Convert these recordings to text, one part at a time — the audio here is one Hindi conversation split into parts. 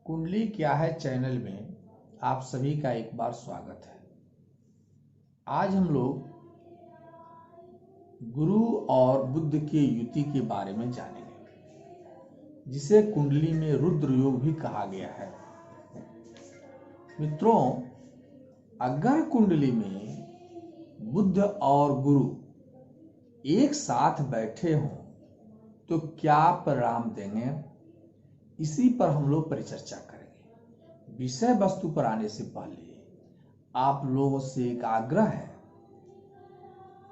कुंडली क्या है चैनल में आप सभी का एक बार स्वागत है। आज हम लोग गुरु और बुध की युति के बारे में जानेंगे, जिसे कुंडली में रुद्र योग भी कहा गया है। मित्रों, अगर कुंडली में बुध और गुरु एक साथ बैठे हों तो क्या परिणाम देंगे, इसी पर हम लोग परिचर्चा करेंगे। विषय वस्तु पर आने से पहले आप लोगों से एक आग्रह है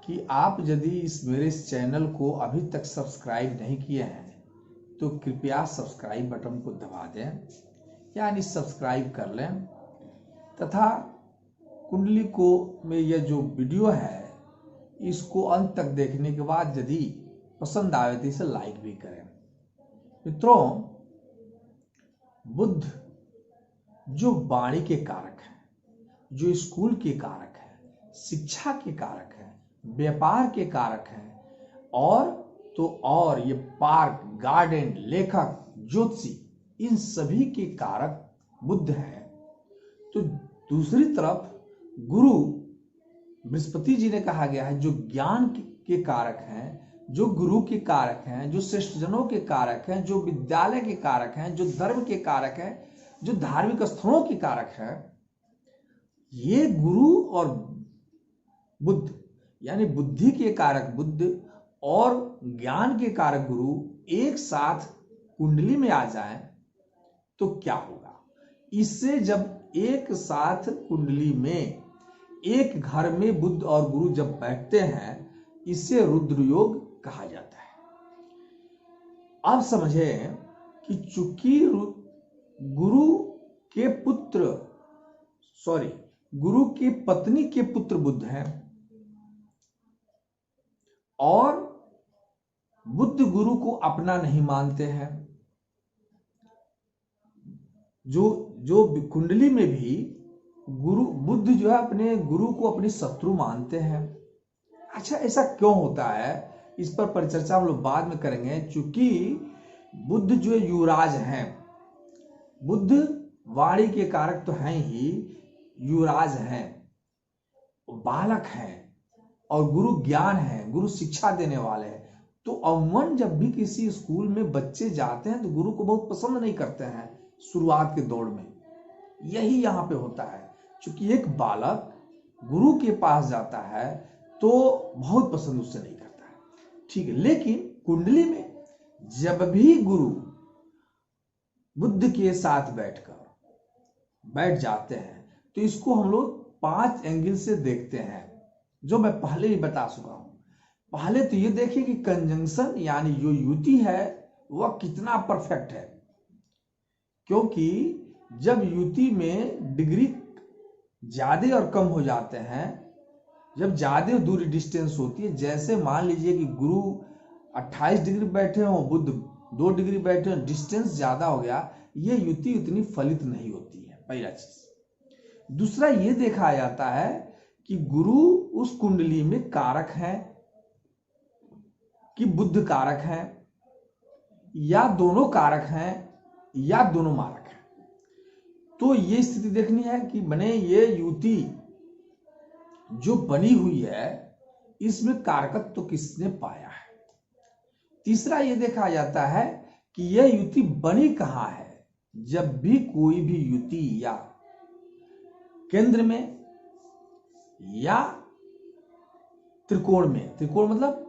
कि आप यदि मेरे इस चैनल को अभी तक सब्सक्राइब नहीं किए हैं तो कृपया सब्सक्राइब बटन को दबा दें, यानी सब्सक्राइब कर लें, तथा कुंडली को में यह जो वीडियो है इसको अंत तक देखने के बाद यदि पसंद आए तो इसे लाइक भी करें। मित्रों, बुध जो वाणी के कारक है, जो स्कूल के कारक है, शिक्षा के कारक है, व्यापार के कारक है, और ये पार्क, गार्डन, लेखक, ज्योतिषी, इन सभी के कारक बुध है। तो दूसरी तरफ गुरु बृहस्पति जी ने कहा गया है जो ज्ञान के कारक हैं, जो गुरु के कारक हैं, जो श्रेष्ठ जनों के कारक हैं, जो विद्यालय के कारक हैं, जो धर्म के कारक हैं, जो धार्मिक स्थलों के कारक हैं। ये गुरु और बुध यानी बुद्धि के कारक बुध और ज्ञान के कारक गुरु एक साथ कुंडली में आ जाएं तो क्या होगा। इससे जब एक साथ कुंडली में एक घर में बुध और गुरु जब बैठते हैं, इसे रुद्र योग कहा जाता है। अब समझें कि चूंकि गुरु के पत्नी के पुत्र बुध हैं और बुध गुरु को अपना नहीं मानते हैं, जो कुंडली में भी बुध जो है अपने गुरु को अपनी शत्रु मानते हैं। अच्छा, ऐसा क्यों होता है, इस पर परिचर्चा हम लोग बाद में करेंगे। चूंकि बुध जो युवराज हैं, बुध वाणी के कारक तो हैं ही, युवराज हैं, बालक हैं, और गुरु ज्ञान है, गुरु शिक्षा देने वाले हैं। तो अमूमन जब भी किसी स्कूल में बच्चे जाते हैं तो गुरु को बहुत पसंद नहीं करते हैं शुरुआत के दौर में। यही यहाँ पे होता है, क्योंकि एक बालक गुरु के पास जाता है तो बहुत पसंद उससे नहीं करता है, ठीक है। लेकिन कुंडली में जब भी गुरु बुध के साथ बैठ जाते हैं तो इसको हम लोग 5 एंगल से देखते हैं, जो मैं पहले ही बता चुका हूं। पहले तो ये देखिए कि कंजंक्शन यानी जो युति है वह कितना परफेक्ट है, क्योंकि जब युति में डिग्री ज्यादा और कम हो जाते हैं, जब ज्यादा दूरी डिस्टेंस होती है, जैसे मान लीजिए कि गुरु 28 डिग्री बैठे हो, बुध 2 डिग्री बैठे हो, डिस्टेंस ज्यादा हो गया, ये युति उतनी फलित नहीं होती है, पहला चीज। दूसरा ये देखा जाता है कि गुरु उस कुंडली में कारक है कि बुध कारक है, या दोनों कारक हैं, या दोनों मारक हैं। तो ये स्थिति देखनी है कि बने ये युति जो बनी हुई है इसमें कारकत्व तो किसने पाया है। तीसरा ये देखा जाता है कि यह युति बनी कहां है। जब भी कोई भी युति या केंद्र में या त्रिकोण में, त्रिकोण मतलब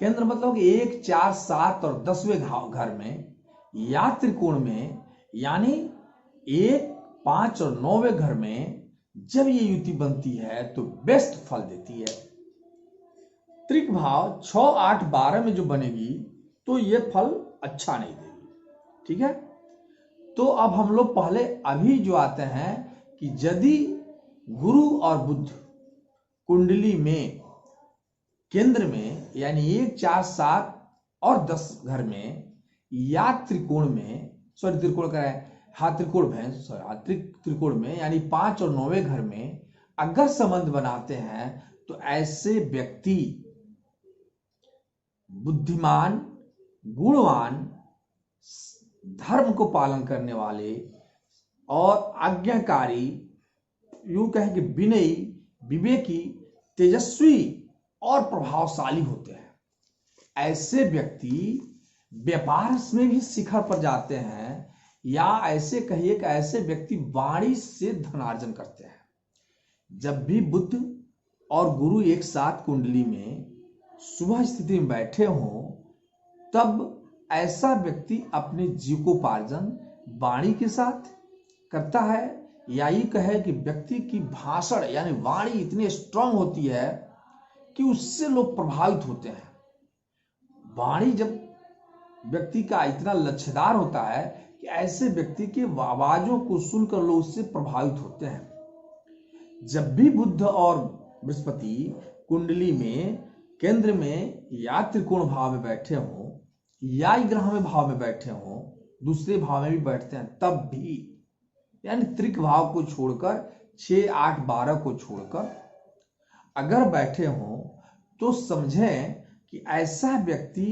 केंद्र मतलब 1, 4, 7 और 10वें घर में, या त्रिकोण में यानी 1, 5 और 9वें घर में जब ये युति बनती है तो बेस्ट फल देती है। त्रिक भाव 6, 8, 12 में जो बनेगी तो ये फल अच्छा नहीं देगी, ठीक है। तो अब हम लोग पहले अभी जो आते हैं कि यदि गुरु और बुध कुंडली में केंद्र में यानी 1, 4, 7 और 10 घर में, या त्रिकोण में, त्रिकोण का है, त्रिकोण में यानी 5 और 9वें घर में अगर संबंध बनाते हैं तो ऐसे व्यक्ति बुद्धिमान, गुणवान, धर्म को पालन करने वाले, और आज्ञाकारी, यूं कहें कि विनयी, विवेकी, तेजस्वी और प्रभावशाली होते हैं। ऐसे व्यक्ति व्यापार में भी शिखर पर जाते हैं, या ऐसे कहिए कि ऐसे व्यक्ति वाणी से धनार्जन करते हैं। जब भी बुध और गुरु एक साथ कुंडली में शुभ स्थिति में बैठे हों, तब ऐसा व्यक्ति अपने जीविकोपार्जन वाणी के साथ करता है, या ये कहे कि व्यक्ति की भाषण यानी वाणी इतनी स्ट्रांग होती है कि उससे लोग प्रभावित होते हैं। वाणी जब व्यक्ति का इतना लच्छेदार होता है कि ऐसे व्यक्ति के आवाजों को सुनकर लोग उससे प्रभावित होते हैं। जब भी बुध और बृहस्पति कुंडली में केंद्र में या त्रिकोण भाव में बैठे हों, या ग्रह में भाव में बैठे हों, दूसरे भाव में भी बैठते हैं, तब भी यानी त्रिक भाव को छोड़कर 6, 8, 12 को छोड़कर अगर बैठे हों, तो समझें कि ऐसा व्यक्ति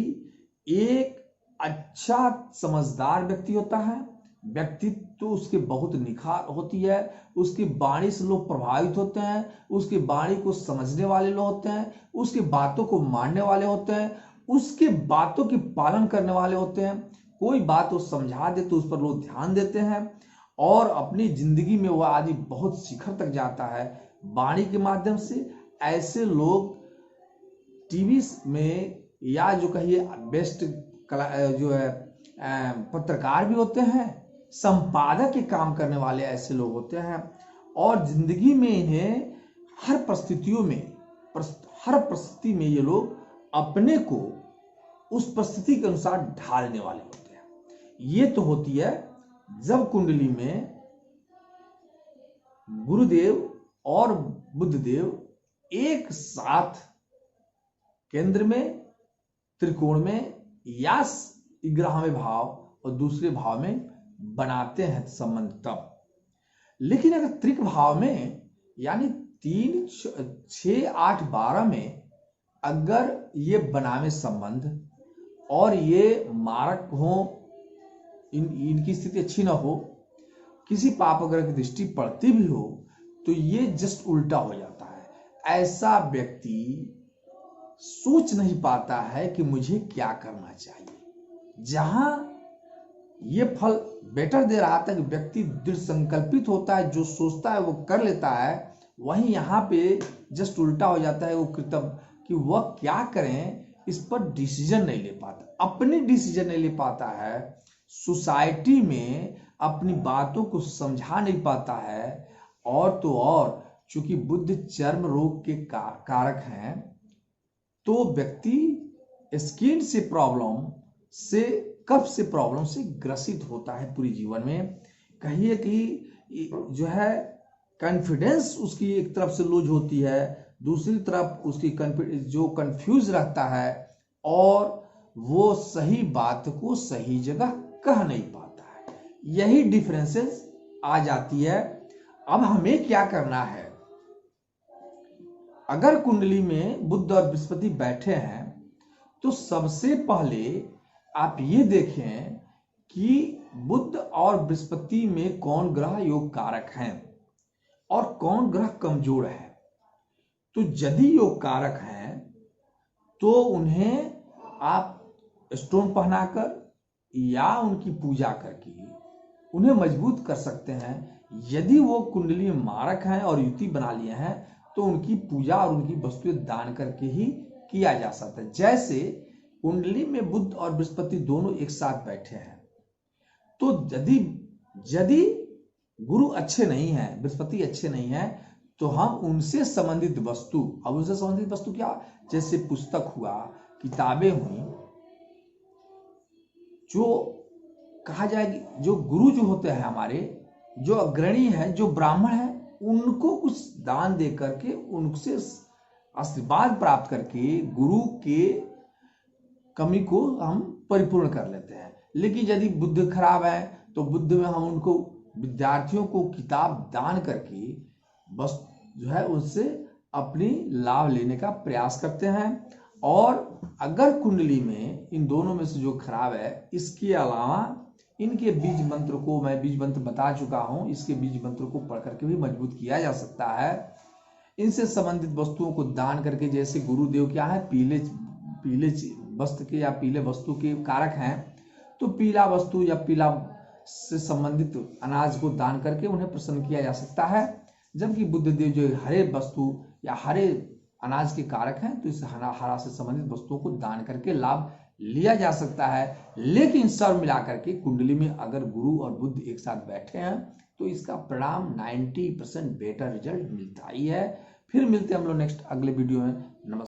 एक अच्छा समझदार व्यक्ति होता है। व्यक्तित्व तो उसके बहुत निखार होती है, उसकी वाणी से लोग प्रभावित होते हैं, उसकी वाणी को समझने वाले लोग होते हैं, उसकी बातों को मानने वाले होते हैं, उसके बातों की पालन करने वाले होते हैं। कोई बात वो समझा दे तो उस पर लोग ध्यान देते हैं, और अपनी जिंदगी में वह आदमी बहुत शिखर तक जाता है वाणी के माध्यम से। ऐसे लोग टीवी में या जो कहिए बेस्ट जो है पत्रकार भी होते हैं, संपादक के काम करने वाले ऐसे लोग होते हैं, और जिंदगी में इन्हें हर परिस्थितियों में हर परिस्थिति में ये लोग अपने को उस परिस्थिति के अनुसार ढालने वाले होते हैं। ये तो होती है जब कुंडली में गुरुदेव और बुधदेव एक साथ केंद्र में, त्रिकोण में या ग्रह में भाव और दूसरे भाव में बनाते हैं संबंध तब। लेकिन अगर त्रिक भाव में यानी 3, 6, 8, 12 में अगर ये बनावे संबंध और ये मारक हो, इनकी स्थिति अच्छी ना हो, किसी पाप ग्रह की दृष्टि पड़ती भी हो, तो ये जस्ट उल्टा हो जाता है। ऐसा व्यक्ति सोच नहीं पाता है कि मुझे क्या करना चाहिए। जहां ये फल बेटर दे रहा था कि व्यक्ति दृढ़ संकल्पित होता है, जो सोचता है वो कर लेता है, वहीं यहाँ पे जस्ट उल्टा हो जाता है वो कृतज्ञ कि वह क्या करें इस पर डिसीजन नहीं ले पाता, अपनी डिसीजन नहीं ले पाता है, सोसाइटी में अपनी बातों को समझा नहीं पाता है। और तो और चूंकि बुध चर्म रोग के कारक हैं, तो व्यक्ति स्किन से प्रॉब्लम से, कफ से प्रॉब्लम से ग्रसित होता है पूरी जीवन में। कहिए कि जो है कॉन्फिडेंस उसकी एक तरफ से लूज होती है, दूसरी तरफ उसकी जो कंफ्यूज रहता है, और वो सही बात को सही जगह कह नहीं पाता है। यही डिफरेंसेस आ जाती है। अब हमें क्या करना है? अगर कुंडली में बुध और बृहस्पति बैठे हैं, तो सबसे पहले आप ये देखें कि बुध और बृहस्पति में कौन ग्रह योग कारक हैं और कौन ग्रह कमजोर है। तो यदि योग कारक हैं तो उन्हें आप स्टोन पहनाकर या उनकी पूजा करके उन्हें मजबूत कर सकते हैं। यदि वो कुंडली में मारक हैं और युति बना लिए हैं, तो उनकी पूजा और उनकी वस्तुएं दान करके ही किया जा सकता है। जैसे कुंडली में बुध और बृहस्पति दोनों एक साथ बैठे हैं, तो यदि गुरु अच्छे नहीं हैं, बृहस्पति अच्छे नहीं हैं, तो हम उनसे संबंधित वस्तु, अब उनसे संबंधित वस्तु क्या, जैसे पुस्तक हुआ, किताबें हुई, जो कहा जाएगी जो गुरु जो होते हैं हमारे, जो अग्रणी है, जो ब्राह्मण है, उनको कुछ दान दे करके उनसे आशीर्वाद प्राप्त करके गुरु के कमी को हम परिपूर्ण कर लेते हैं। लेकिन यदि बुद्ध खराब है तो बुद्ध में हम उनको विद्यार्थियों को किताब दान करके बस जो है उससे अपनी लाभ लेने का प्रयास करते हैं। और अगर कुंडली में इन दोनों में से जो खराब है, इसके अलावा इनके बीज मंत्र को मैं बीज मंत्र बता चुका हूं, इसके बीज मंत्र को पढ़ करके भी मजबूत किया जा सकता है। इनसे संबंधित वस्तुओं को दान करके, जैसे गुरुदेव क्या है, पीले पीले वस्त्र के या पीले वस्तु के कारक हैं, तो पीला वस्तु या पीला से संबंधित अनाज को दान करके उन्हें प्रसन्न किया जा सकता है। जबकि बुद्धदेव जो हरे वस्तु या हरे अनाज के कारक हैं, तो इस हरा से संबंधित वस्तुओं को दान करके लाभ लिया जा सकता है। लेकिन सब मिलाकर के कुंडली में अगर गुरु और बुध एक साथ बैठे हैं तो इसका परिणाम 90% बेटर रिजल्ट मिलता ही है। फिर मिलते हैं हम लोग नेक्स्ट अगले वीडियो में। नमस्कार।